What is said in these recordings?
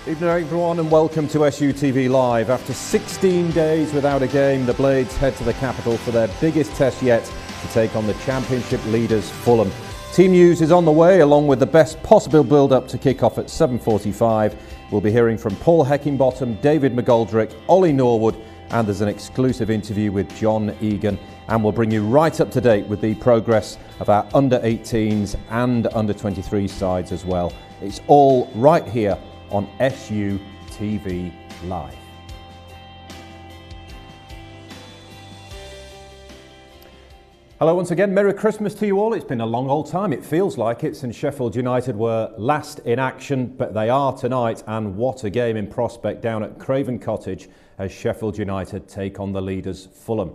Evening everyone and welcome to SUTV Live. After 16 days without a game, the Blades head to the capital for their biggest test yet to take on the Championship leaders Fulham. Team news is on the way along with the best possible build-up to kick off at 7:45. We'll be hearing from Paul Heckingbottom, David McGoldrick, Ollie Norwood, and there's an exclusive interview with John Egan. And we'll bring you right up to date with the progress of our under-18s and under-23 sides as well. It's all right here on SUTV Live. Hello once again, Merry Christmas to you all. It's been a long old time, it feels like it, since Sheffield United were last in action, but they are tonight, and what a game in prospect down at Craven Cottage as Sheffield United take on the leaders Fulham.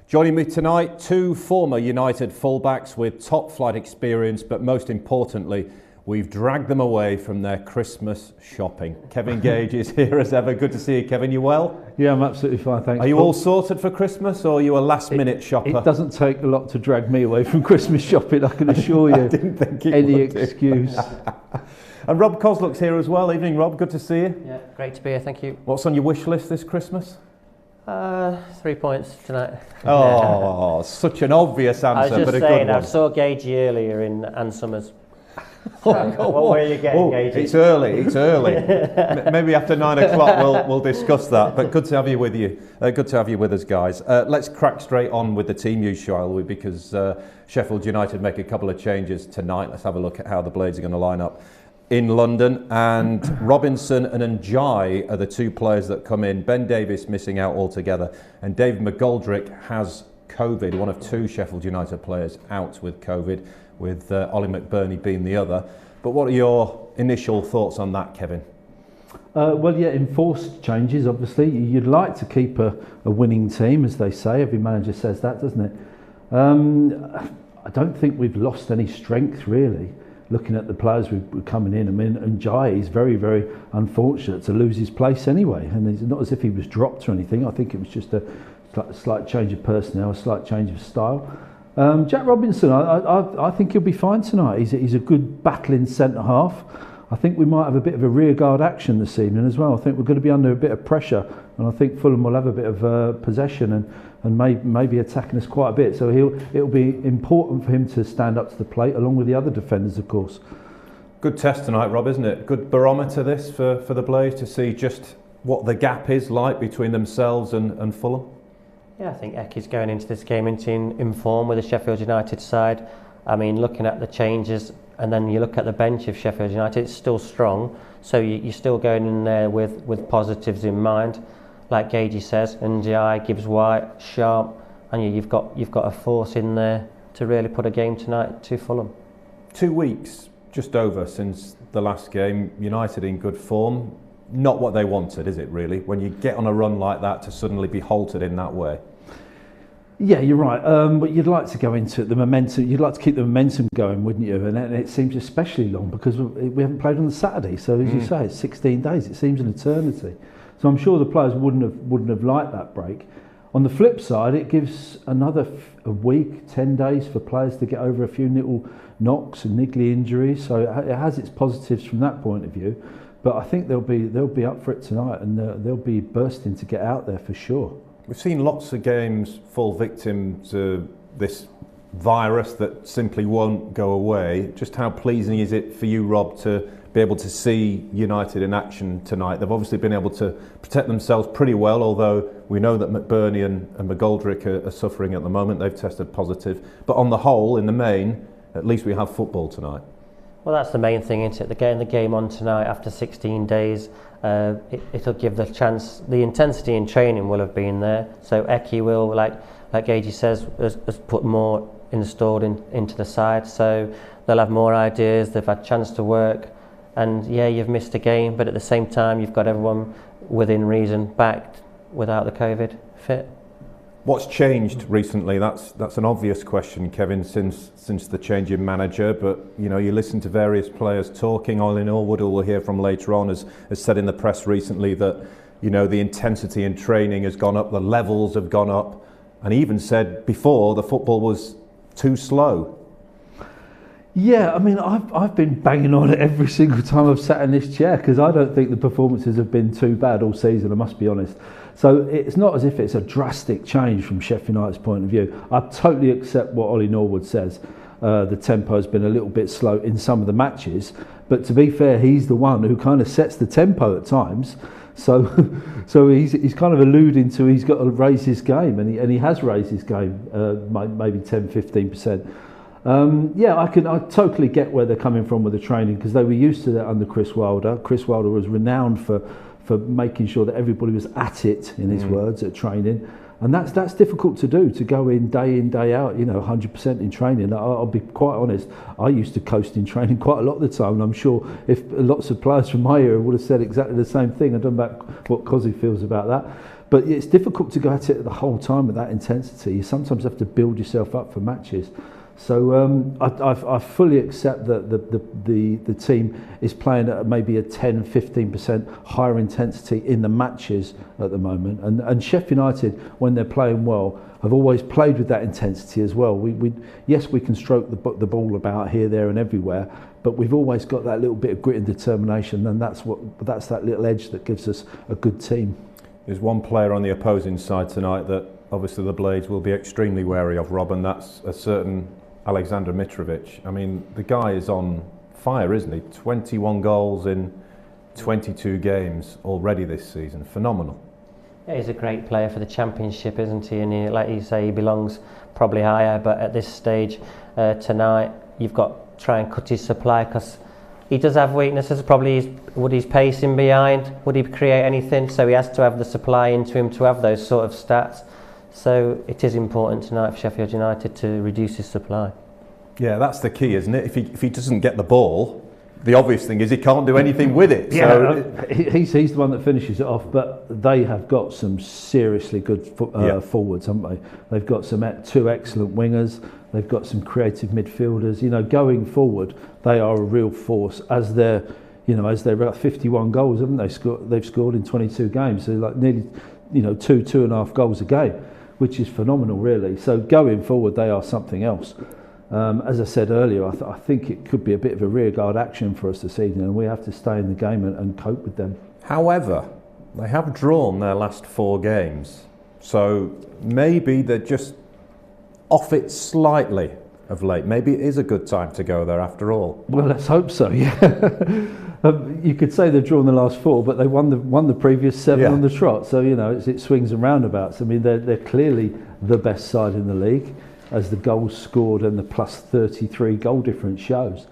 Joining me tonight, two former United fullbacks with top flight experience, but most importantly, we've dragged them away from their Christmas shopping. Kevin Gage is here as ever. Good to see you, Kevin. You well? Yeah, I'm absolutely fine, thanks. Are you all sorted for Christmas, or are you a last-minute shopper? It doesn't take a lot to drag me away from Christmas shopping, I can assure you. I didn't think it Any would excuse. And Rob Kozluk's here as well. Evening, Rob. Good to see you. Yeah, great to be here. Thank you. What's on your wish list this Christmas? 3 points tonight. Oh, such an obvious answer, I was just but a saying, good one. I saw Gage earlier in Ann Summers. Oh, what were you getting, Gage? It's early. Maybe after 9 o'clock we'll discuss that. But good to have you with you. Good to have you with us, guys. Let's crack straight on with the team news, shall we? Because Sheffield United make a couple of changes tonight. Let's have a look at how the Blades are going to line up in London. And Robinson and Njai are the two players that come in. Ben Davies missing out altogether, and David McGoldrick has COVID. One of two Sheffield United players out with COVID, with Ollie McBurney being the other. But what are your initial thoughts on that, Kevin? Well, yeah, enforced changes, obviously. You'd like to keep a winning team, as they say. Every manager says that, doesn't it? I don't think we've lost any strength, really, looking at the players we're coming in. I mean, Njai is very, very unfortunate to lose his place anyway. And it's not as if he was dropped or anything. I think it was just a slight change of personnel, a slight change of style. Jack Robinson, I think he'll be fine tonight. He's a good battling centre half. I think we might have a bit of a rearguard action this evening as well. I think we're going to be under a bit of pressure, and I think Fulham will have a bit of possession and maybe attacking us quite a bit. So it'll be important for him to stand up to the plate along with the other defenders, of course. Good test tonight, Rob, isn't it? Good barometer this for the Blades to see just what the gap is like between themselves and Fulham. Yeah, I think Eki's going into this game in form with the Sheffield United side. I mean, looking at the changes, and then you look at the bench of Sheffield United, it's still strong. So you're still going in there with positives in mind. Like Gagey says, Njai, Gibbs White, Sharp, and you've got a force in there to really put a game tonight to Fulham. 2 weeks, just over, since the last game. United in good form. Not what they wanted, is it really? When you get on a run like that, to suddenly be halted in that way. Yeah, you're right. But you'd like to go into the momentum. You'd like to keep the momentum going, wouldn't you? And it seems especially long because we haven't played on the Saturday. So as you say, it's 16 days. It seems an eternity. So I'm sure the players wouldn't have liked that break. On the flip side, it gives another a week, 10 days for players to get over a few little knocks and niggly injuries. So it has its positives from that point of view. But I think they'll be up for it tonight, and they'll be bursting to get out there for sure. We've seen lots of games fall victim to this virus that simply won't go away. Just how pleasing is it for you, Rob, to be able to see United in action tonight? They've obviously been able to protect themselves pretty well, although we know that McBurney and McGoldrick are suffering at the moment. They've tested positive. But on the whole, in the main, at least we have football tonight. Well, that's the main thing, isn't it? They're getting the game on tonight after 16 days. It'll give the chance. The intensity in training will have been there. So Eki will, like Gagey says, has put more installed into the side. So they'll have more ideas. They've had a chance to work. And yeah, you've missed a game, but at the same time, you've got everyone within reason backed without the COVID fit. What's changed recently? That's an obvious question, Kevin, since the change in manager. But you know, you listen to various players talking. Ollie Norwood, who we'll hear from later on, has said in the press recently that you know the intensity in training has gone up, the levels have gone up, and even said before the football was too slow. Yeah, I mean, I've been banging on it every single time I've sat in this chair because I don't think the performances have been too bad all season, I must be honest. So it's not as if it's a drastic change from Sheffield United's point of view. I totally accept what Ollie Norwood says. The tempo has been a little bit slow in some of the matches, but to be fair, he's the one who kind of sets the tempo at times. So he's kind of alluding to he's got to raise his game, and he has raised his game, maybe 10-15%. Yeah, I totally get where they're coming from with the training because they were used to that under Chris Wilder. Chris Wilder was renowned for making sure that everybody was at it, in his words, at training. And that's difficult to do, to go in, day out, 100% in training. I'll be quite honest, I used to coast in training quite a lot of the time, and I'm sure if lots of players from my era would have said exactly the same thing. I don't know about what Kozluk feels about that. But it's difficult to go at it the whole time with that intensity. You sometimes have to build yourself up for matches. So I fully accept that the team is playing at maybe a 10-15% higher intensity in the matches at the moment, and Sheffield United, when they're playing well, have always played with that intensity as well. Yes, we can stroke the ball about here, there, and everywhere, but we've always got that little bit of grit and determination, and that's that little edge that gives us a good team. There's one player on the opposing side tonight that obviously the Blades will be extremely wary of, Rob, and that's a certain Alexander Mitrovic. I mean, the guy is on fire, isn't he? 21 goals in 22 games already this season. Phenomenal. Yeah, he's a great player for the Championship, isn't he? And he, like you say, he belongs probably higher. But at this stage tonight, you've got to try and cut his supply because he does have weaknesses. Probably would his pacing behind? Would he create anything? So he has to have the supply into him to have those sort of stats. So it is important tonight for Sheffield United to reduce his supply. Yeah, that's the key, isn't it? If he doesn't get the ball, the obvious thing is he can't do anything with it. Yeah, so he's the one that finishes it off, but they have got some seriously good forwards, haven't they? They've got two excellent wingers. They've got some creative midfielders. Going forward, they are a real force as they're about 51 goals, haven't they? They've scored in 22 games, so like nearly 2.5 goals a game, which is phenomenal, really. So going forward, they are something else. As I said earlier, I think it could be a bit of a rearguard action for us this evening, and we have to stay in the game and cope with them. However, they have drawn their last 4 games, so maybe they're just off it slightly of late. Maybe it is a good time to go there after all. Well, let's hope so. Yeah. You could say they've drawn the last 4, but they won the previous 7 on the trot. So it swings and roundabouts. I mean, they're clearly the best side in the league, as the goals scored and the plus 33 goal difference shows.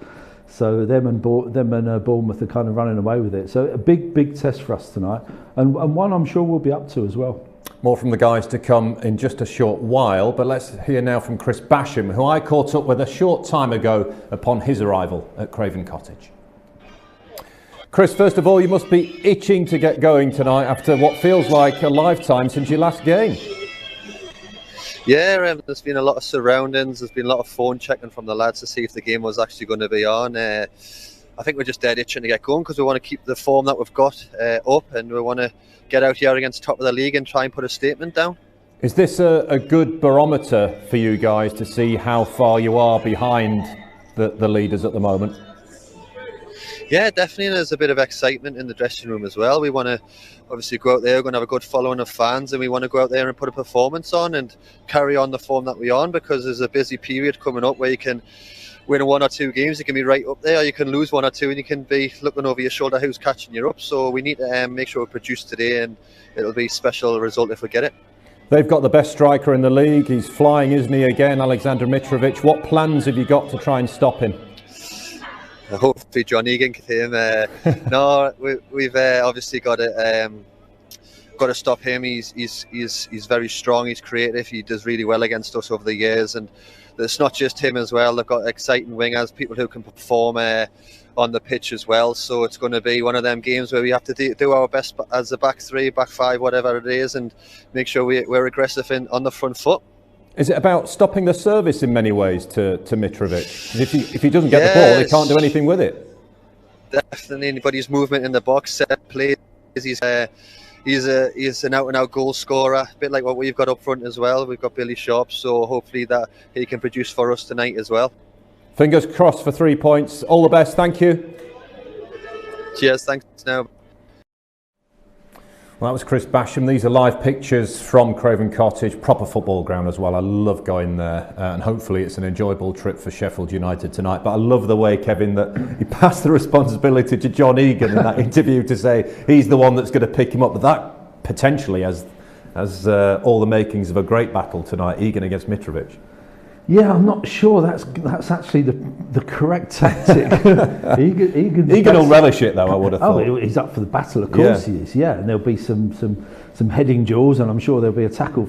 So them and Bournemouth are kind of running away with it. So a big test for us tonight, and one I'm sure we'll be up to as well. More from the guys to come in just a short while, but let's hear now from Chris Basham, who I caught up with a short time ago upon his arrival at Craven Cottage. Chris, first of all, you must be itching to get going tonight after what feels like a lifetime since your last game. Yeah, there's been a lot of surroundings. There's been a lot of phone checking from the lads to see if the game was actually going to be on. I think we're just dead itching to get going because we want to keep the form that we've got up, and we want to get out here against top of the league and try and put a statement down. Is this a good barometer for you guys to see how far you are behind the leaders at the moment? Yeah, definitely. And there's a bit of excitement in the dressing room as well. We want to obviously go out there, we're going to have a good following of fans, and we want to go out there and put a performance on and carry on the form that we're on, because there's a busy period coming up where you can win 1 or 2 games, you can be right up there, or you can lose 1 or 2 and you can be looking over your shoulder who's catching you up. So we need to make sure we produce today, and it'll be a special result if we get it. They've got the best striker in the league. He's flying, isn't he, again, Alexander Mitrovic. What plans have you got to try and stop him? Hopefully John Egan can hit him. No, we've obviously got to stop him. He's very strong. He's creative. He does really well against us over the years, and it's not just him as well. They've got exciting wingers, people who can perform on the pitch as well. So it's going to be one of them games where we have to do our best as a back 3, back 5, whatever it is, and make sure we're aggressive on the front foot. Is it about stopping the service in many ways to Mitrovic? If he doesn't get the ball, he can't do anything with it. Definitely. Anybody's movement in the box, set plays. He's an out-and-out goal scorer, a bit like what we've got up front as well. We've got Billy Sharp, so hopefully that he can produce for us tonight as well. Fingers crossed for 3 points. All the best. Thank you. Cheers. Thanks. No. Well, that was Chris Basham. These are live pictures from Craven Cottage, proper football ground as well. I love going there, and hopefully it's an enjoyable trip for Sheffield United tonight. But I love the way, Kevin, that he passed the responsibility to John Egan in that interview to say he's the one that's going to pick him up. But that potentially has all the makings of a great battle tonight, Egan against Mitrovic. Yeah, I'm not sure that's actually the correct tactic. Egan will relish it, though, I would have thought. Oh, he's up for the battle, of course he is, yeah. And there'll be some heading duels, and I'm sure there'll be a tackle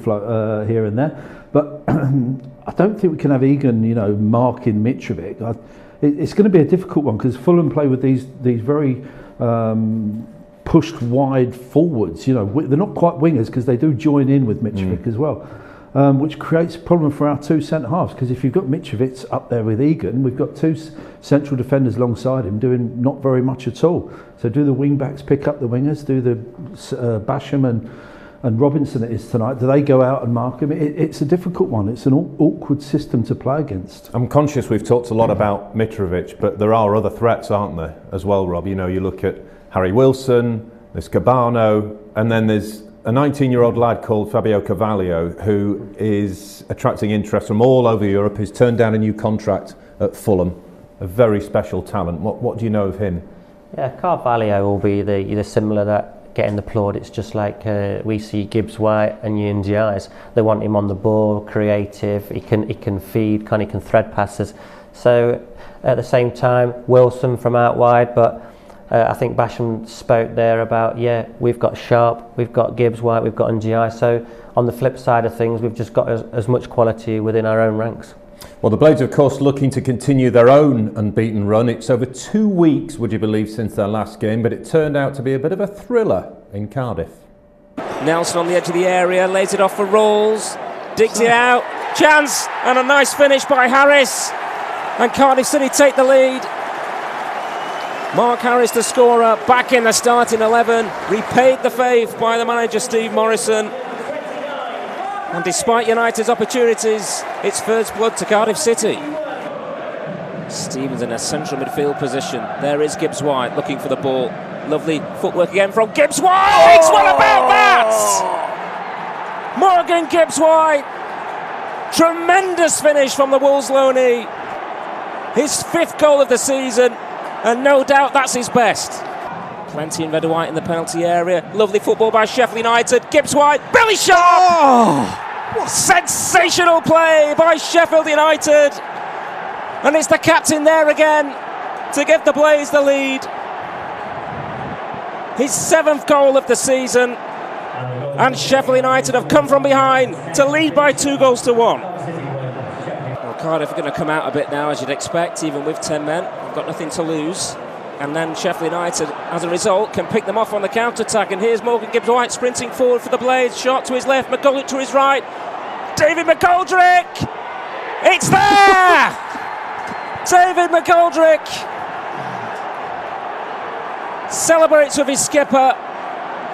here and there. But I don't think we can have Egan, marking Mitrovic. It's going to be a difficult one, because Fulham play with these very pushed wide forwards. They're not quite wingers, because they do join in with Mitrovic as well. Which creates a problem for our two centre-halves, because if you've got Mitrovic up there with Egan, we've got two central defenders alongside him doing not very much at all. So do the wing-backs pick up the wingers? Do the Basham and Robinson it is tonight, do they go out and mark him? It's a difficult one. It's an awkward system to play against. I'm conscious we've talked a lot about Mitrovic, but there are other threats, aren't there, as well, Rob? You look at Harry Wilson, there's Cabano, and then there's a 19-year-old lad called Fabio Carvalho, who is attracting interest from all over Europe. He's turned down a new contract at Fulham. A very special talent. What do you know of him? Yeah, Carvalho will be the similar that getting the plaudits, just like we see Gibbs White and Yunzi Eyes. They want him on the ball, creative. He can feed, he can thread passes. So at the same time, Wilson from out wide, but. I think Basham spoke there about, we've got Sharp, we've got Gibbs White, we've got NGI. So on the flip side of things, we've just got as much quality within our own ranks. Well, the Blades, of course, looking to continue their own unbeaten run. It's over 2 weeks, would you believe, since their last game, but it turned out to be a bit of a thriller in Cardiff. Nelson on the edge of the area, lays it off for Rawls, digs it out, chance, and a nice finish by Harris. And Cardiff City take the lead. Mark Harris, the scorer, back in the starting 11, repaid the faith by the manager Steve Morrison. And despite United's opportunities, it's first blood to Cardiff City. Stevens in a central midfield position. There is Gibbs White looking for the ball. Lovely footwork again from Gibbs White. What about that? Morgan Gibbs White. Tremendous finish from the Wolves loanee. His 5th goal of the season. And no doubt that's his best. Plenty in red and white in the penalty area. Lovely football by Sheffield United. Gibbs White, belly shot! Sensational play by Sheffield United. And it's the captain there again to give the Blades the lead. His 7th goal of the season. And Sheffield United have come from behind to lead by 2-1. Cardiff are going to come out a bit now, as you'd expect, even with 10 men. They've got nothing to lose. And then Sheffield United, as a result, can pick them off on the counter-attack. And here's Morgan Gibbs White sprinting forward for the Blades. Shot to his left, McGoldrick to his right. David McGoldrick! It's there! David McGoldrick celebrates with his skipper.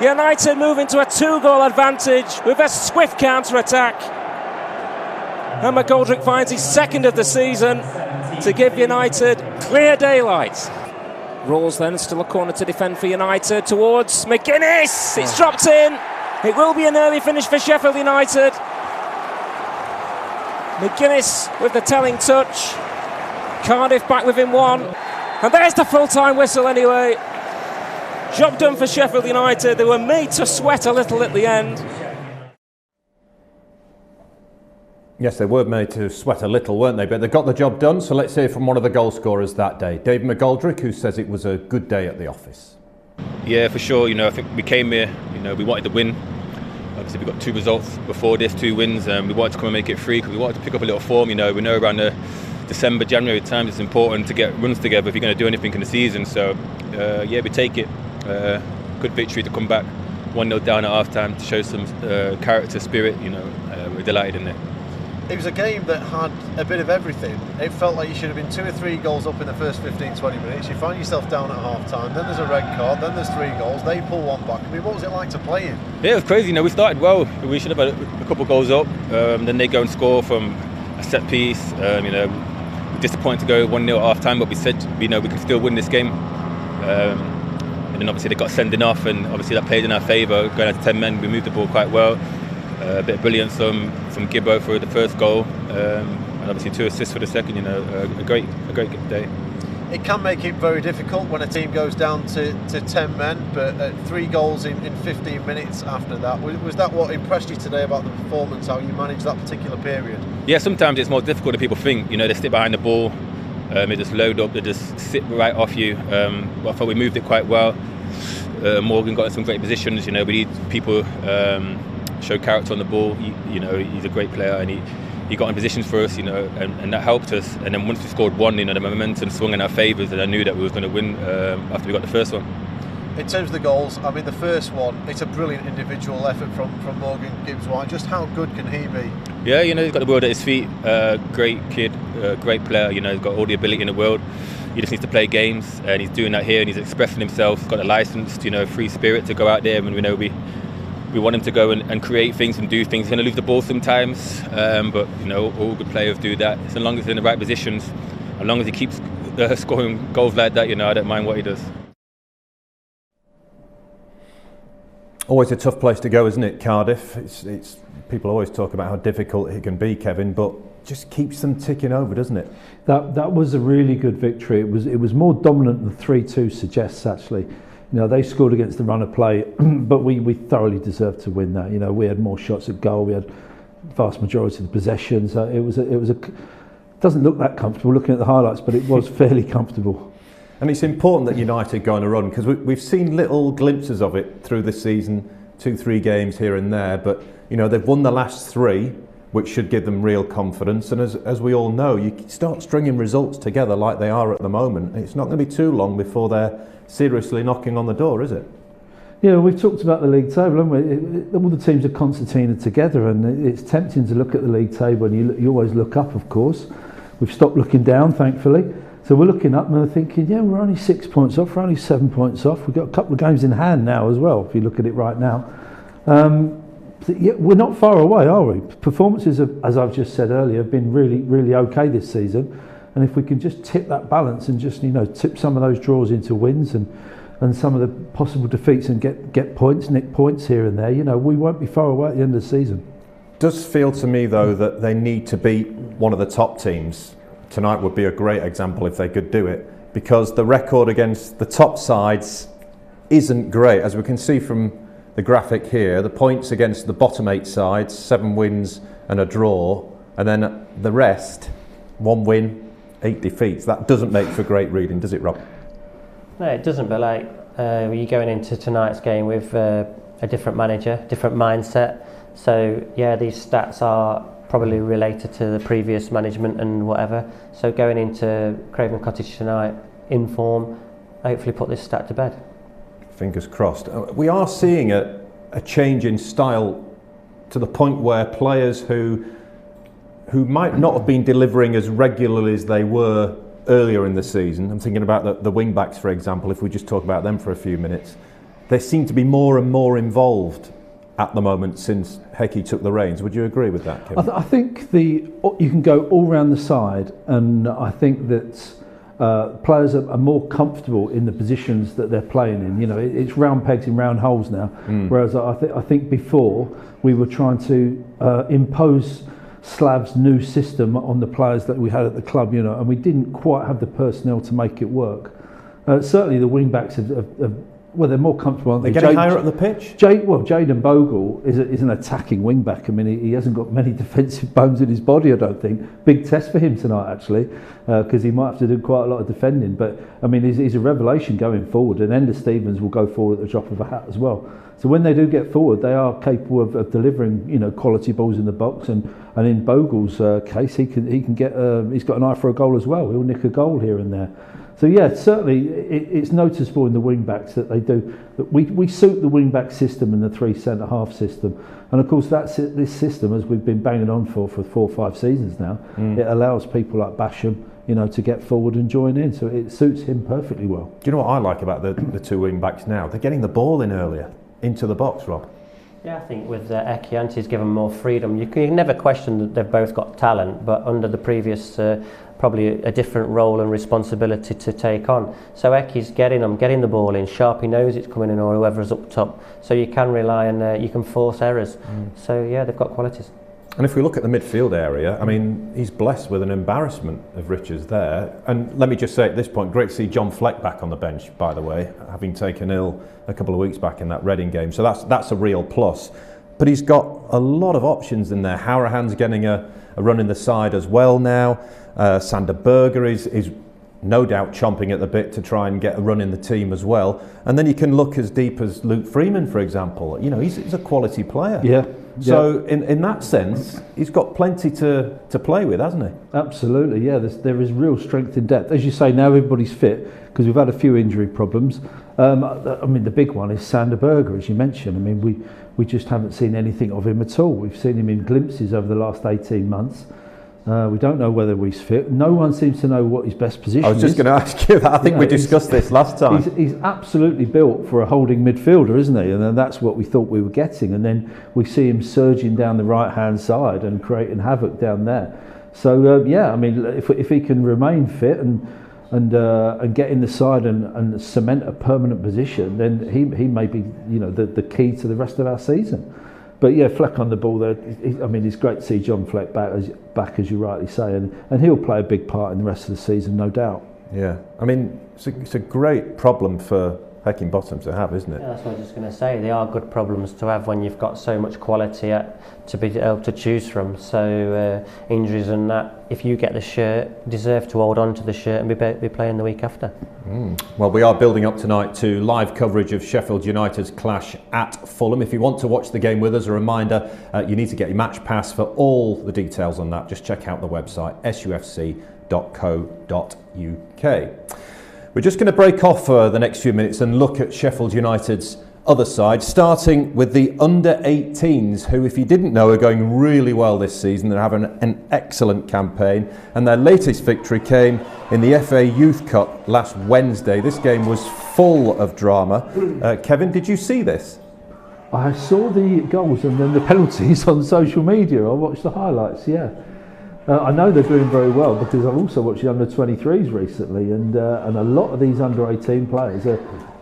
United move into a 2-goal advantage with a swift counter-attack. And McGoldrick finds his 2nd of the season to give United clear daylight. Rawls then still a corner to defend for United towards McGuinness. It's dropped in. It will be an early finish for Sheffield United. McGuinness with the telling touch. Cardiff back within 1. And there's the full-time whistle anyway. Job done for Sheffield United. They were made to sweat a little at the end. Yes, they were made to sweat a little, weren't they? But they got the job done, so let's hear from one of the goal scorers that day, David McGoldrick, who says it was a good day at the office. Yeah, for sure. I think we came here, we wanted to win. Obviously, we got 2 results before this, 2 wins, and we wanted to come and make it 3 because we wanted to pick up a little form. We know around the December, January times it's important to get runs together if you're going to do anything in the season. So, we take it. Good victory to come back 1-0 down at half-time to show some character, spirit. We're delighted in there. It was a game that had a bit of everything. It felt like you should have been 2 or 3 goals up in the first 15-20 minutes. You find yourself down at half-time, then there's a red card, then there's 3 goals, they pull one back. What was it like to play in? Yeah, it was crazy. We started well. We should have had a couple of goals up. Then they go and score from a set piece. We disappointed to go 1-0 at half time, but we said, we could still win this game. And then obviously they got sending off, and obviously that played in our favour. Going out to 10 men, we moved the ball quite well. A bit of brilliance from Gibbo for the first goal, and obviously 2 assists for the second. A great day. It can make it very difficult when a team goes down to 10 men, but 3 goals in 15 minutes after that. Was that what impressed you today about the performance, how you managed that particular period? Yeah, sometimes it's more difficult than people think. They sit behind the ball, they just load up, they just sit right off you. But I thought we moved it quite well. Morgan got in some great positions. We need people show character on the ball. He's a great player, and he got in positions for us, and that helped us. And then once we scored 1, the momentum swung in our favours, and I knew that we was going to win after we got the first one. In terms of the goals, I mean, the first one, it's a brilliant individual effort from Morgan Gibbs-White. Just how good can he be? Yeah, he's got the world at his feet. Great kid, great player. He's got all the ability in the world. He just needs to play games, and he's doing that here, and he's expressing himself. He's got a license, free spirit to go out there, and we want him to go and create things and do things. He's going to lose the ball sometimes, but all good players do that. As long as he's in the right positions, as long as he keeps scoring goals like that, I don't mind what he does. Always a tough place to go, isn't it, Cardiff? It's people always talk about how difficult it can be, Kevin, but just keeps them ticking over, doesn't it? That was a really good victory. It was more dominant than 3-2 suggests, actually. They scored against the run of play, but we thoroughly deserved to win that. We had more shots at goal. We had vast majority of the possessions. It doesn't look that comfortable looking at the highlights, but it was fairly comfortable. And it's important that United go on a run, because we've seen little glimpses of it through this season, 2-3 games here and there, but they've won the last 3, which should give them real confidence. And as we all know, you start stringing results together like they are at the moment, it's not going to be too long before they're seriously knocking on the door, is it? Yeah, we've talked about the league table, haven't we? All the teams are concertina together, and it's tempting to look at the league table, and you always look up, of course. We've stopped looking down, thankfully. So we're looking up and we're thinking, yeah, we're only 6 points off, we're only 7 points off. We've got a couple of games in hand now as well, if you look at it right now. Yeah, we're not far away, are we? Performances, as I've just said earlier, have been really, really okay this season. And if we can just tip that balance and just, tip some of those draws into wins and some of the possible defeats and get points, nick points here and there, we won't be far away at the end of the season. Does feel to me, though, that they need to beat one of the top teams. Tonight would be a great example if they could do it, because the record against the top sides isn't great. As we can see from the graphic here, the points against the bottom 8 sides, 7 wins and a draw, and then the rest, 1 win, 8 defeats. That doesn't make for great reading, does it, Rob? No, it doesn't, but you're going into tonight's game with a different manager, different mindset. So yeah, these stats are probably related to the previous management and whatever. So going into Craven Cottage tonight in form, hopefully put this stat to bed. Fingers crossed. We are seeing a change in style to the point where players who might not have been delivering as regularly as they were earlier in the season, I'm thinking about the wing backs, for example, if we just talk about them for a few minutes, they seem to be more and more involved at the moment since Hecky took the reins. Would you agree with that, Kevin? I think you can go all round the side, and I think that players are more comfortable in the positions that they're playing in. It's round pegs in round holes now, whereas I think before we were trying to impose Slav's new system on the players that we had at the club, and we didn't quite have the personnel to make it work. Certainly the wing backs they're more comfortable, aren't they? They're getting higher up the pitch? Jayden Bogle is an attacking wing back. I mean, he hasn't got many defensive bones in his body, I don't think. Big test for him tonight, actually, because he might have to do quite a lot of defending. But, I mean, he's a revelation going forward, and Ender Stevens will go forward at the drop of a hat as well. So when they do get forward, they are capable of delivering, quality balls in the box. And in Bogle's case, he can get. He's got an eye for a goal as well. He'll nick a goal here and there. So yeah, certainly it's noticeable in the wing backs that they do. That we suit the wing back system and the 3 centre half system, and of course this system, as we've been banging on for 4 or 5 seasons now, it allows people like Basham, to get forward and join in. So it suits him perfectly well. Do you know what I like about the 2 wing backs now? They're getting the ball in earlier into the box, Rob. Yeah, I think with Eki, Anti's given more freedom. You can never question that they've both got talent, but under the previous, probably a different role and responsibility to take on. So Eki's getting the ball in. Sharpie knows it's coming in, or whoever's up top. So you can rely on, you can force errors. So yeah, they've got qualities. And if we look at the midfield area, I mean, he's blessed with an embarrassment of riches there. And let me just say at this point, great to see John Fleck back on the bench, by the way, having taken ill a couple of weeks back in that Reading game. So that's a real plus. But he's got a lot of options in there. Harahan's getting a run in the side as well now. Sander Berger is no doubt chomping at the bit to try and get a run in the team as well. And then you can look as deep as Luke Freeman, for example. You know, he's a quality player. Yeah. So in that sense, he's got plenty to play with, hasn't he? Absolutely, yeah. There is real strength in depth. As you say, now everybody's fit because we've had a few injury problems. I mean, the big one is Sander Berger, as you mentioned. I mean, we just haven't seen anything of him at all. We've seen him in glimpses over the last 18 months. We don't know whether he's fit. No one seems to know what his best position is. I was just going to ask you that. I think we discussed this last time. He's absolutely built for a holding midfielder, isn't he? And then that's what we thought we were getting. And then we see him surging down the right-hand side and creating havoc down there. So, yeah, I mean, if he can remain fit and get in the side and cement a permanent position, then he may be, you know, the key to the rest of our season. But yeah, Fleck on the ball there. I mean, it's great to see John Fleck back as you rightly say, and he'll play a big part in the rest of the season, no doubt. Yeah, I mean, it's a great problem for Heckingbottom to have, isn't it? Yeah, that's what I was just going to say. They are good problems to have when you've got so much quality to be able to choose from. So injuries and that, if you get the shirt, deserve to hold on to the shirt and be playing the week after. Well, we are building up tonight to live coverage of Sheffield United's clash at Fulham. If you want to watch the game with us, a reminder, you need to get your match pass. For all the details on that, just check out the website sufc.co.uk. We're just going to break off for the next few minutes and look at Sheffield United's other side, starting with the under-18s, who, if you didn't know, are going really well this season. They're having an excellent campaign, and their latest victory came in the FA Youth Cup last Wednesday. This game was full of drama. Kevin, did you see this? I saw the goals and then the penalties on social media. I watched the highlights, yeah. I know they're doing very well because I've also watched the under-23s recently, and a lot of these under-18 players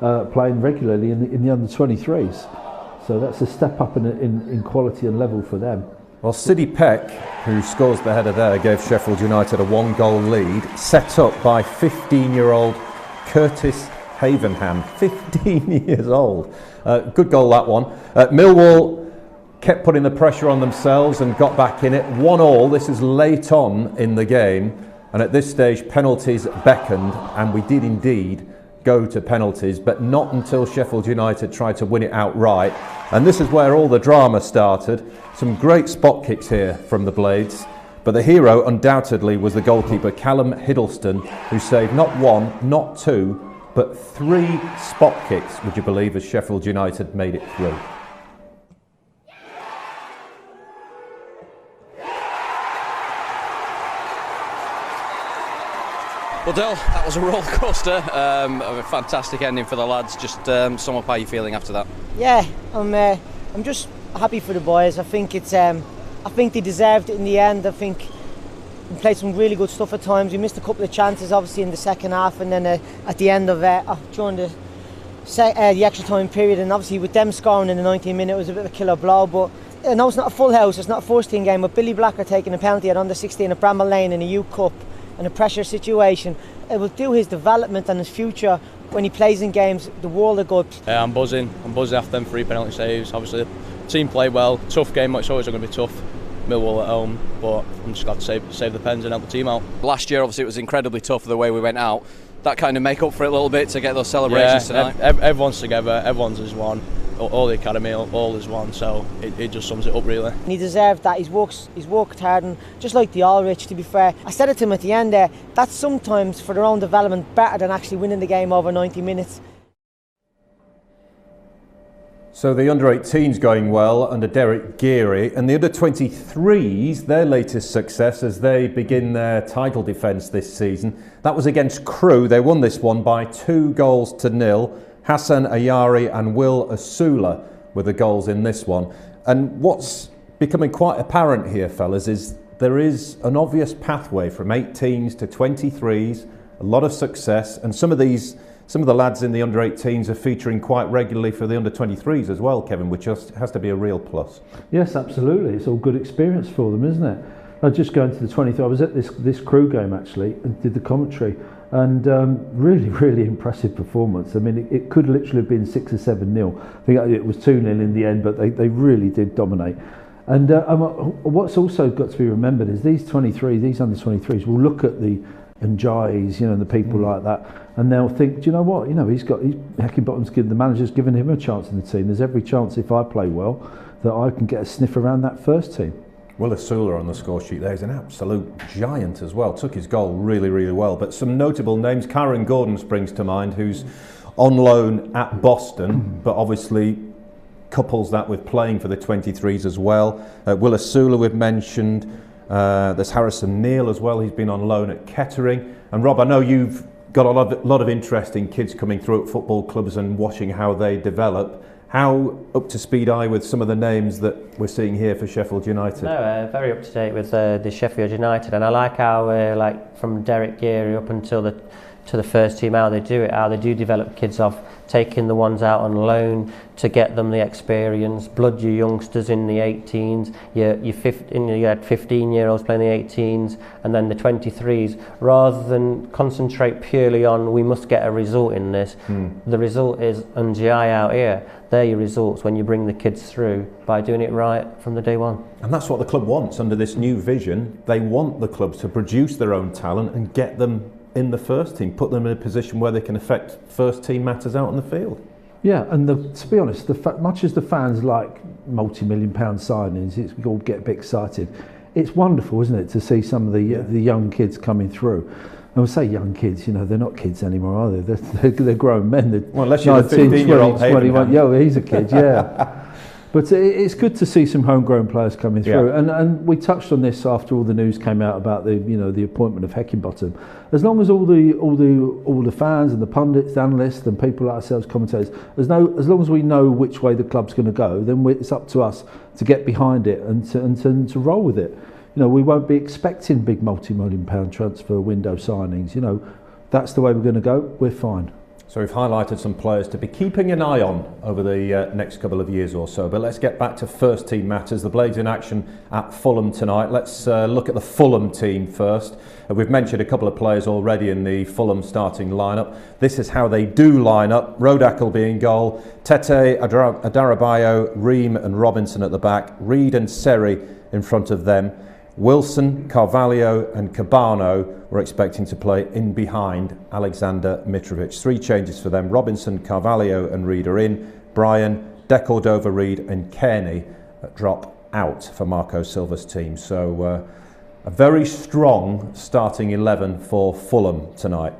are playing regularly in the under-23s. So that's a step up in quality and level for them. Well, Siddy Peck, who scores the header there, gave Sheffield United a 1-goal lead, set up by 15-year-old Curtis Havenham, 15 years old. Good goal, that one. Millwall kept putting the pressure on themselves and got back in it. 1-1. This is late on in the game, and at this stage penalties beckoned, and we did indeed go to penalties, but not until Sheffield United tried to win it outright. And this is where all the drama started. Some great spot kicks here from the Blades, but the hero undoubtedly was the goalkeeper Callum Hiddleston, who saved not one, not two, but 3 spot kicks, would you believe, as Sheffield United made it through. Well, Dale, that was a roller coaster. A fantastic ending for the lads. Just sum up how you're feeling after that. Yeah, I'm just happy for the boys. I think I think they deserved it in the end. I think we played some really good stuff at times. We missed a couple of chances, obviously, in the second half, and then at the end of during the extra time period, and obviously with them scoring in the 19th minute, it was a bit of a killer blow. But I know it's not a full house. It's not a first team game. But Billy Blacker taking a penalty at under 16 at Bramall Lane in a Youth Cup. In a pressure situation, it will do his development and his future when he plays in games the world of good. Yeah, I'm buzzing after them 3 penalty saves. Obviously, the team played well. Tough game, it's always going to be tough. Millwall at home, but I'm just glad to save the pens and help the team out. Last year, obviously, it was incredibly tough the way we went out. That kind of make up for it a little bit to get those celebrations tonight. Everyone's together, everyone's as one. All the academy, all is one, so it just sums it up really. And he deserved that. He's worked hard, and just like the Ulrich, to be fair, I said it to him at the end there, that's sometimes for their own development better than actually winning the game over 90 minutes. So the under-18s going well under Derek Geary, and the under-23s, their latest success as they begin their title defence this season, that was against Crewe. They won this one by 2-0. Hassan Ayari and Will Asula with the goals in this one. And what's becoming quite apparent here, fellas, is there is an obvious pathway from 18s to 23s, a lot of success, and some of the lads in the under 18s are featuring quite regularly for the under 23s as well, Kevin, which has to be a real plus. Yes, absolutely. It's all good experience for them, isn't it? I just going to the 23. I was at this Crew game actually and did the commentary, and really impressive performance. I mean, it could literally have been 6 or 7-0. I think it was 2-0 in the end, but they really did dominate. And what's also got to be remembered is these under 23s will look at the Njai's, and the people like that, and they'll think, do you know what? He's Heckingbottom's given, the manager's given him a chance in the team. There's every chance if I play well that I can get a sniff around that first team. Will Asula on the score sheet there is an absolute giant as well. Took his goal really well. But some notable names, Karen Gordon springs to mind, who's on loan at Boston, but obviously couples that with playing for the 23s as well. Will Asula we've mentioned. There's Harrison Neal as well. He's been on loan at Kettering. And Rob, I know you've got a lot of interest in kids coming through at football clubs and watching how they develop. How up to speed are you with some of the names that we're seeing here for Sheffield United? No, very up to date with the Sheffield United, and I like how from Derek Geary up until to the first team, how they do develop kids off taking the ones out on loan to get them the experience, blood your youngsters in the 18s, you had 15-year-olds playing the 18s, and then the 23s, rather than concentrate purely on we must get a result in this. The result is NGI out here. They're your results when you bring the kids through by doing it right from the day one. And that's what the club wants under this new vision. They want the clubs to produce their own talent and get them in the first team, put them in a position where they can affect first team matters out on the field. Yeah, and to be honest, much as the fans like multi-million-pound signings, we all get a bit excited. It's wonderful, isn't it, to see some of the young kids coming through. And we say young kids, they're not kids anymore, are they? They're grown men. Well, unless you're 19, a 15-year-old 21. Yeah, he's a kid, yeah. But it's good to see some homegrown players coming through, and we touched on this after all the news came out about the appointment of Heckingbottom. As long as all the fans and the pundits, the analysts, and people like ourselves, commentators, as long as we know which way the club's going to go, then it's up to us to get behind it and to roll with it. We won't be expecting big multi-million-pound transfer window signings. That's the way we're going to go. We're fine. So we've highlighted some players to be keeping an eye on over the next couple of years or so. But let's get back to first team matters. The Blades in action at Fulham tonight. Let's look at the Fulham team first. We've mentioned a couple of players already in the Fulham starting lineup. This is how they do line up. Rodackleby in goal, Tete, Adarabayo, Ream and Robinson at the back, Reed and Seri in front of them. Wilson, Carvalho and Cabano were expecting to play in behind Alexander Mitrovic. 3 changes for them. Robinson, Carvalho and Reed are in. Bryan, De Cordova, Reed and Kearney drop out for Marco Silva's team. So a very strong starting 11 for Fulham tonight.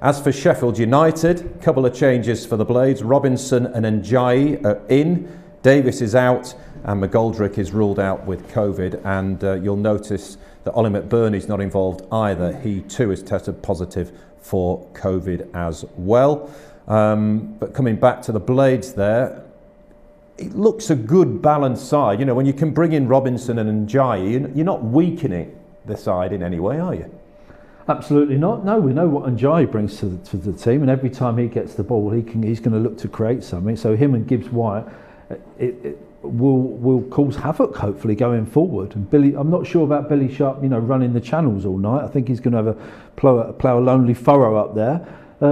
As for Sheffield United, a couple of changes for the Blades. Robinson and Njai are in. Davis is out. And McGoldrick is ruled out with COVID, and you'll notice that Ollie McBurney's not involved either. He too is tested positive for COVID as well. But coming back to the Blades there, it looks a good balanced side. When you can bring in Robinson and Njai, you're not weakening the side in any way, are you? Absolutely not. No, we know what Njai brings to the team, and every time he gets the ball, he's going to look to create something. So him and Gibbs White, will cause havoc hopefully going forward. And Billy, I'm not sure about Billy Sharp, running the channels all night. I think he's going to have plough a lonely furrow up there.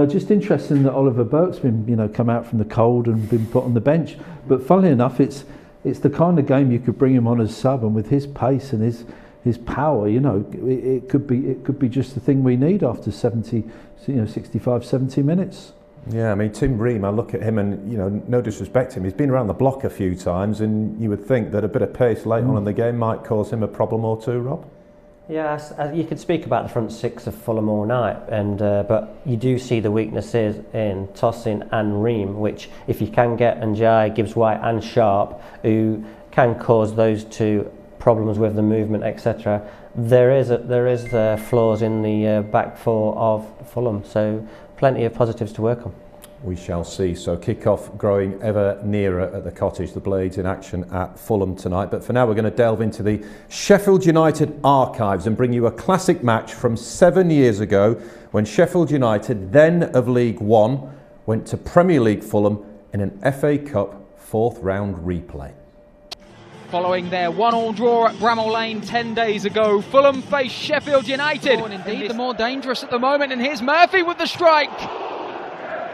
Just interesting that Oliver Burke's been come out from the cold and been put on the bench. But funnily enough, it's the kind of game you could bring him on as sub, and with his pace and his power, it could be just the thing we need after 65, 70 minutes. Yeah, I mean, Tim Ream, I look at him and, no disrespect to him, he's been around the block a few times, and you would think that a bit of pace late on in the game might cause him a problem or two, Rob? Yes, you could speak about the front six of Fulham all night, but you do see the weaknesses in Tosin and Ream, which if you can get Njai, Gibbs White and Sharp, who can cause those two problems with the movement, etc., there is flaws in the back four of Fulham, so plenty of positives to work on. We shall see. So kick-off growing ever nearer at the Cottage. The Blades in action at Fulham tonight. But for now, we're going to delve into the Sheffield United archives and bring you a classic match from 7 years ago when Sheffield United, then of League One, went to Premier League Fulham in an FA Cup fourth round replay. Following their 1-1 draw at Bramall Lane 10 days ago, Fulham face Sheffield United. And indeed, the more dangerous at the moment, and here's Murphy with the strike.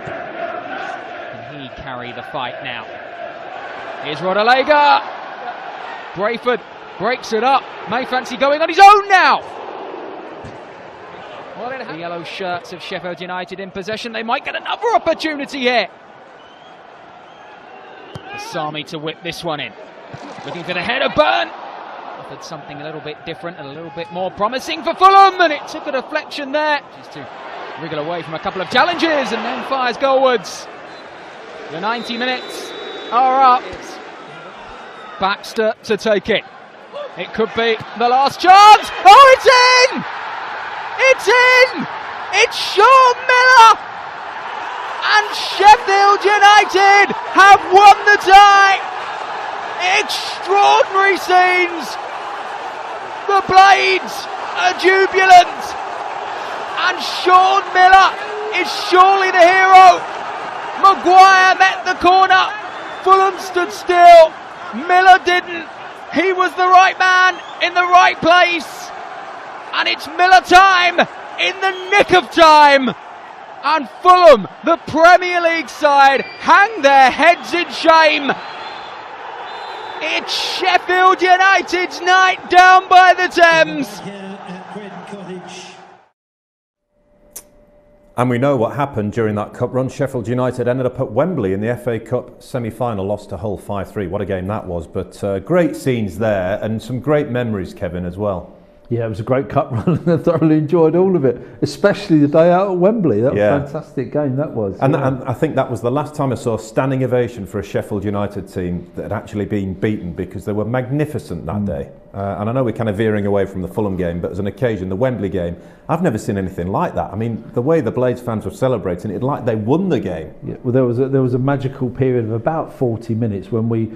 Can he carry the fight now? Here's Rodalega. Brayford breaks it up. May fancy going on his own now. The yellow shirts of Sheffield United in possession. They might get another opportunity here. Sami to whip this one in. Looking for the header, Byrne. Offered something a little bit different and a little bit more promising for Fulham, and it took a deflection there. Just to wriggle away from a couple of challenges and then fires goalwards. The 90 minutes are up. Baxter to take it. It could be the last chance. Oh, it's in! It's in! It's Sean Miller! And Sheffield United have won the tie! Extraordinary scenes! The Blades are jubilant! And Sean Miller is surely the hero! Maguire met the corner, Fulham stood still, Miller didn't. He was the right man in the right place. And it's Miller time in the nick of time. And Fulham, the Premier League side, hang their heads in shame. It's Sheffield United's night down by the Thames. And we know what happened during that cup run. Sheffield United ended up at Wembley in the FA Cup semi-final, lost to Hull 5-3. What a game that was. But great scenes there and some great memories, Kevin, as well. Yeah, it was a great cup run. I thoroughly enjoyed all of it, especially the day out at Wembley. That was a fantastic game, that was. And I think that was the last time I saw a standing ovation for a Sheffield United team that had actually been beaten, because they were magnificent that day. And I know we're kind of veering away from the Fulham game, but as an occasion, the Wembley game, I've never seen anything like that. I mean, the way the Blades fans were celebrating it, like they won the game. Yeah, well, there was a magical period of about 40 minutes when we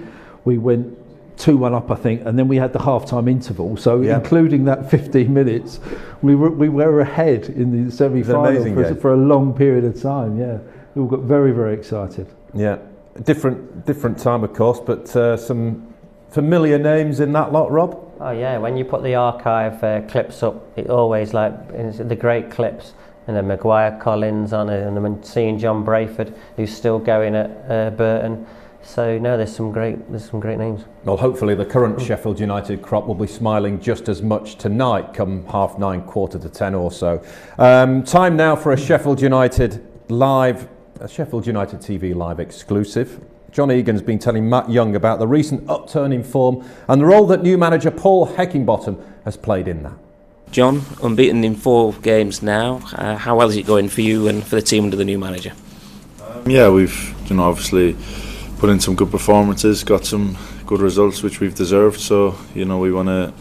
went 2-1 up, I think, and then we had the half-time interval. So, including that 15 minutes, we were ahead in the semi-final for a long period of time. Yeah, we all got very, very excited. Yeah, different time, of course, but some familiar names in that lot, Rob. Oh yeah, when you put the archive clips up, it always the great clips. And then Maguire, Collins on it, and then seeing John Brayford, who's still going at Burton. So no, there's some great names. Well, hopefully the current Sheffield United crop will be smiling just as much tonight, come 9:30, 9:45 or so. Time now for a Sheffield United TV live exclusive. John Egan's been telling Matt Young about the recent upturn in form and the role that new manager Paul Heckingbottom has played in that. John, unbeaten in 4 games now. How well is it going for you and for the team under the new manager? We've obviously put in some good performances, got some good results which we've deserved. So we want to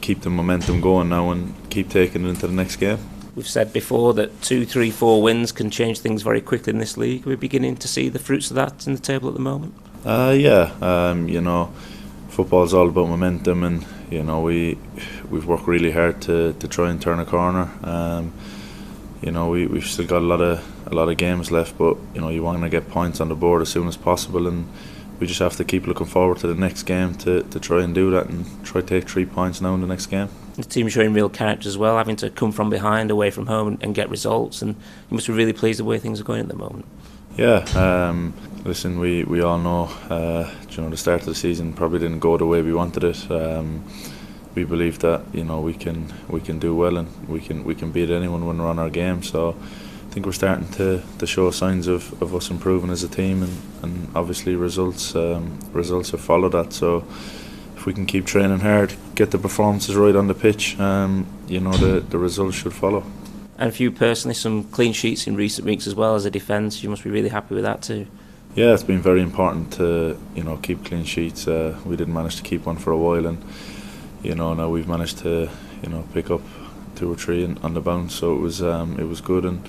keep the momentum going now and keep taking it into the next game. We've said before that 2, 3, 4 wins can change things very quickly in this league. We're beginning to see the fruits of that in the table at the moment. Football's all about momentum, and we've worked really hard to try and turn a corner. We've still got a lot of games left, but you want to get points on the board as soon as possible, and we just have to keep looking forward to the next game to try and do that and try to take 3 points now in the next game. The team's showing real character as well, having to come from behind, away from home, and get results, and you must be really pleased the way things are going at the moment. Listen, we all know the start of the season probably didn't go the way we wanted it. We believe that we can do well, and we can beat anyone when we're on our game. So I think we're starting to show signs of us improving as a team, and obviously results have followed that. So if we can keep training hard, get the performances right on the pitch, the results should follow. And for you personally, some clean sheets in recent weeks as well as a defence. You must be really happy with that too. Yeah, it's been very important to keep clean sheets. We didn't manage to keep one for a while, and now we've managed to pick up 2 or 3 on the bounce. So it was good, and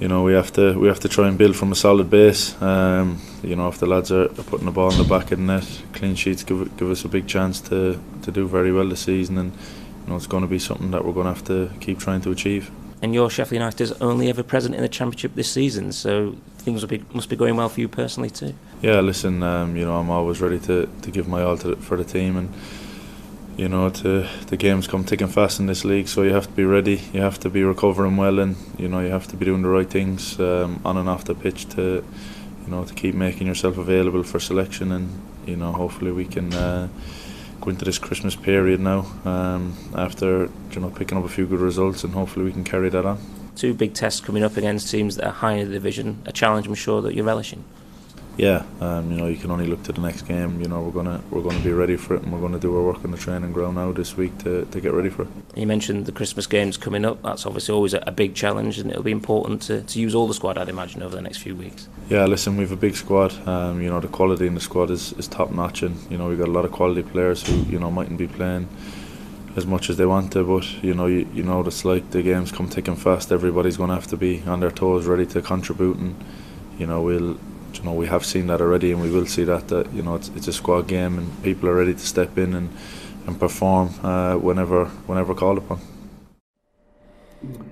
you know, we have to try and build from a solid base. You know, if the lads are putting the ball in the back of the net, clean sheets give us a big chance to do very well this season, and you know, it's going to be something that we're going to have to keep trying to achieve. And you're Sheffield United's only ever present in the Championship this season, so things must be going well for you personally too. Yeah, listen, you know, I'm always ready to give my all for the team, and you know, the games come thick and fast in this league, so you have to be ready, you have to be recovering well, and you know, you have to be doing the right things on and off the pitch to, you know, to keep making yourself available for selection, and you know, hopefully we can go into this Christmas period now after, you know, picking up a few good results, and hopefully we can carry that on. 2 big tests coming up against teams that are high in the division, a challenge I'm sure that you're relishing. Yeah, you know, you can only look to the next game. You know, we're gonna be ready for it, and we're gonna do our work on the training ground now this week to get ready for it. You mentioned the Christmas games coming up. That's obviously always a big challenge, and it'll be important to use all the squad, I'd imagine, over the next few weeks. Yeah, listen, we have a big squad. You know, the quality in the squad is top notch, and you know, we've got a lot of quality players who, you know, mightn't be playing as much as they want to, but you know what it's like. The games come thick and fast. Everybody's going to have to be on their toes, ready to contribute, and you know, we have seen that already, and we will see that you know, it's a squad game, and people are ready to step in and perform whenever called upon.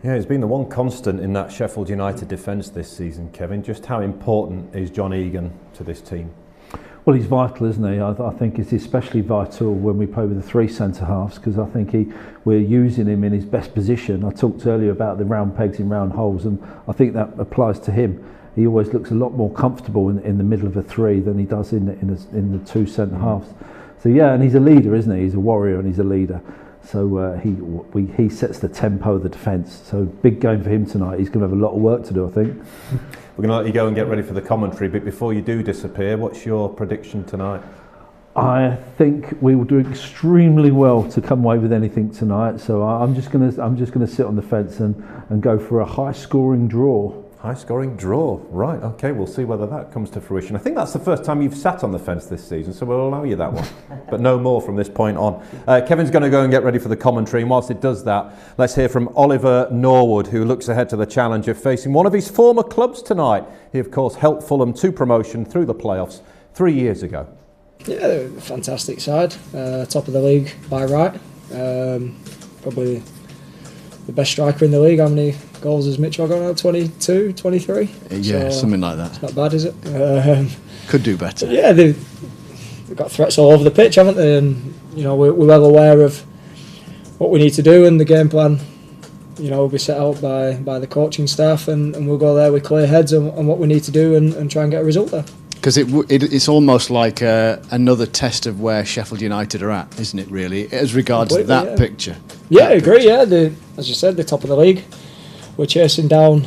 Yeah, he's been the one constant in that Sheffield United defence this season, Kevin. Just how important is John Egan to this team? Well, he's vital, isn't he? I think it's especially vital when we play with the 3 centre-halves, because I think we're using him in his best position. I talked earlier about the round pegs in round holes, and I think that applies to him. He always looks a lot more comfortable in the middle of a 3 than he does in the 2 centre-halves. So yeah, and he's a leader, isn't he? He's a warrior and he's a leader. So he sets the tempo of the defence. So big game for him tonight. He's going to have a lot of work to do, I think. We're going to let you go and get ready for the commentary, but before you do disappear, what's your prediction tonight? I think we will do extremely well to come away with anything tonight. So I'm just going to sit on the fence and go for a high-scoring draw. High-scoring draw, right? Okay, we'll see whether that comes to fruition. I think that's the first time you've sat on the fence this season, so we'll allow you that one, but no more from this point on. Kevin's going to go and get ready for the commentary, and whilst it does that, let's hear from Oliver Norwood, who looks ahead to the challenge of facing one of his former clubs tonight. He, of course, helped Fulham to promotion through the playoffs 3 years ago. Yeah, they're a fantastic side, top of the league by right. Probably the best striker in the league. How many goals has Mitchell got now? 22, 23? Yeah, so something like that. It's not bad, is it? Could do better. Yeah, they've got threats all over the pitch, haven't they? And you know, we're well aware of what we need to do, and the game plan, you know, will be set out by the coaching staff, and we'll go there with clear heads on what we need to do and try and get a result there. Because it's almost like another test of where Sheffield United are at, isn't it, really, as regards to that picture? Yeah, I agree, yeah. As you said, they're top of the league. We're chasing down,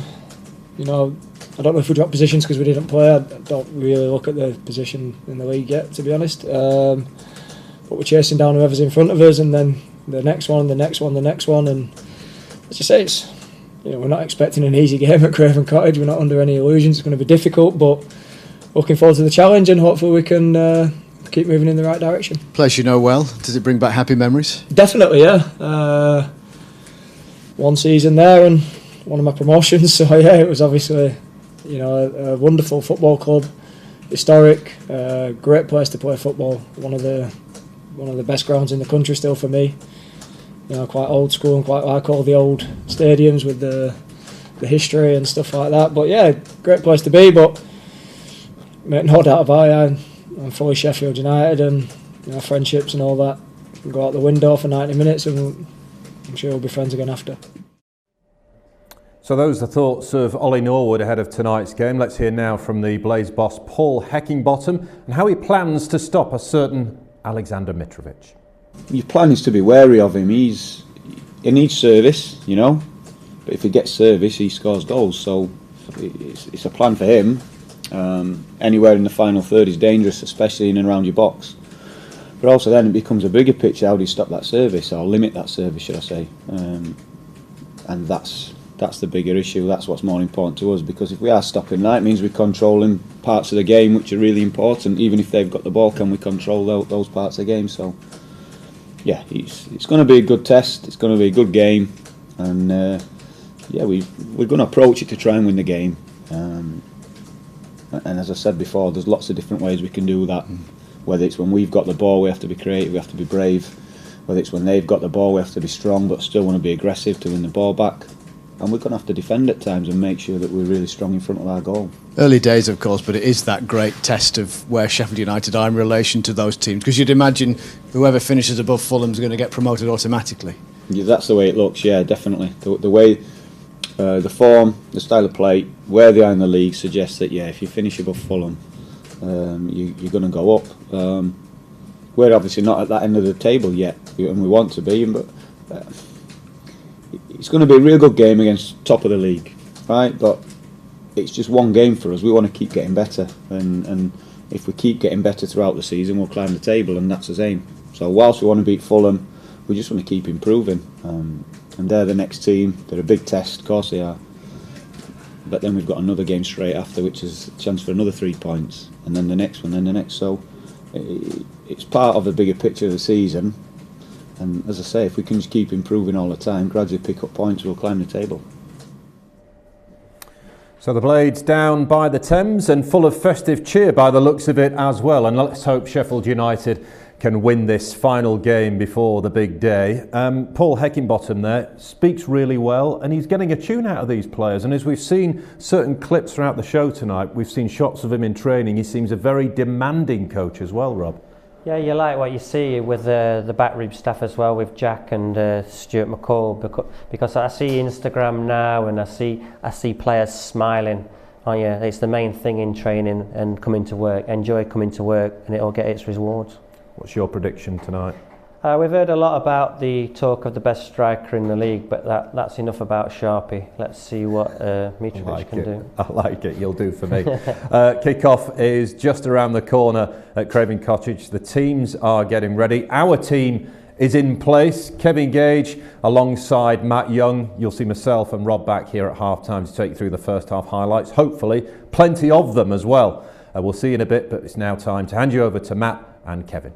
you know, I don't know if we dropped positions because we didn't play. I don't really look at the position in the league yet, to be honest. But we're chasing down whoever's in front of us, and then the next one, the next one, the next one. And as you say, it's, you know, we're not expecting an easy game at Craven Cottage. We're not under any illusions. It's going to be difficult, but looking forward to the challenge, and hopefully we can keep moving in the right direction. Place you know well. Does it bring back happy memories? Definitely, yeah. One season there and one of my promotions, so yeah, it was obviously, you know, a wonderful football club, historic, great place to play football. One of the best grounds in the country still for me. You know, quite old school and quite what I call the old stadiums with the history and stuff like that. But yeah, great place to be. But no doubt about it, I'm fully Sheffield United, and you know, friendships and all that can go out the window for 90 minutes, and I'm sure we'll be friends again after. So those are the thoughts of Ollie Norwood ahead of tonight's game. Let's hear now from the Blaze boss Paul Heckingbottom and how he plans to stop a certain Alexander Mitrovic. Your plan is to be wary of him. He needs service, you know, but if he gets service, he scores goals. So it's a plan for him. Anywhere in the final third is dangerous, especially in and around your box. But also then it becomes a bigger picture. How do you stop that service, or limit that service, should I say? And that's the bigger issue. That's what's more important to us, because if we are stopping that, it means we're controlling parts of the game which are really important. Even if they've got the ball, can we control those parts of the game? So yeah, it's going to be a good test. It's going to be a good game, and yeah, we're going to approach it to try and win the game. And as I said before, there's lots of different ways we can do that. Whether it's when we've got the ball, we have to be creative, we have to be brave. Whether it's when they've got the ball, we have to be strong but still want to be aggressive to win the ball back. And we're going to have to defend at times and make sure that we're really strong in front of our goal. Early days, of course, but it is that great test of where Sheffield United are in relation to those teams. Because you'd imagine whoever finishes above Fulham is going to get promoted automatically. Yeah, that's the way it looks, yeah, definitely. The way, the form, the style of play, where they are in the league suggests that, yeah, if you finish above Fulham, you're going to go up. We're obviously not at that end of the table yet, and we want to be, but it's going to be a real good game against top of the league, right? But it's just one game for us. We want to keep getting better, and if we keep getting better throughout the season, we'll climb the table, and that's the aim. So whilst we want to beat Fulham, we just want to keep improving. And they're the next team. They're a big test, of course they are. But then we've got another game straight after, which is a chance for another 3 points, and then the next one, then the next. So it's part of the bigger picture of the season. And as I say, if we can just keep improving all the time, gradually pick up points, we'll climb the table. So the Blades down by the Thames and full of festive cheer by the looks of it as well. And let's hope Sheffield United can win this final game before the big day. Paul Heckingbottom there speaks really well, and he's getting a tune out of these players. And as we've seen certain clips throughout the show tonight, we've seen shots of him in training. He seems a very demanding coach as well, Rob. Yeah, you like what you see with the backroom staff as well, with Jack and Stuart McCall, because I see Instagram now and I see players smiling. Oh yeah, it's the main thing in training and coming to work. Enjoy coming to work, and it'll get its rewards. What's your prediction tonight? We've heard a lot about the talk of the best striker in the league, but that's enough about Sharpie. Let's see what Mitrovic can do. I like it, you'll do for me. Kick-off is just around the corner at Craven Cottage. The teams are getting ready. Our team is in place. Kevin Gage alongside Matt Young. You'll see myself and Rob back here at half-time to take you through the first half highlights. Hopefully, plenty of them as well. We'll see you in a bit, but it's now time to hand you over to Matt and Kevin.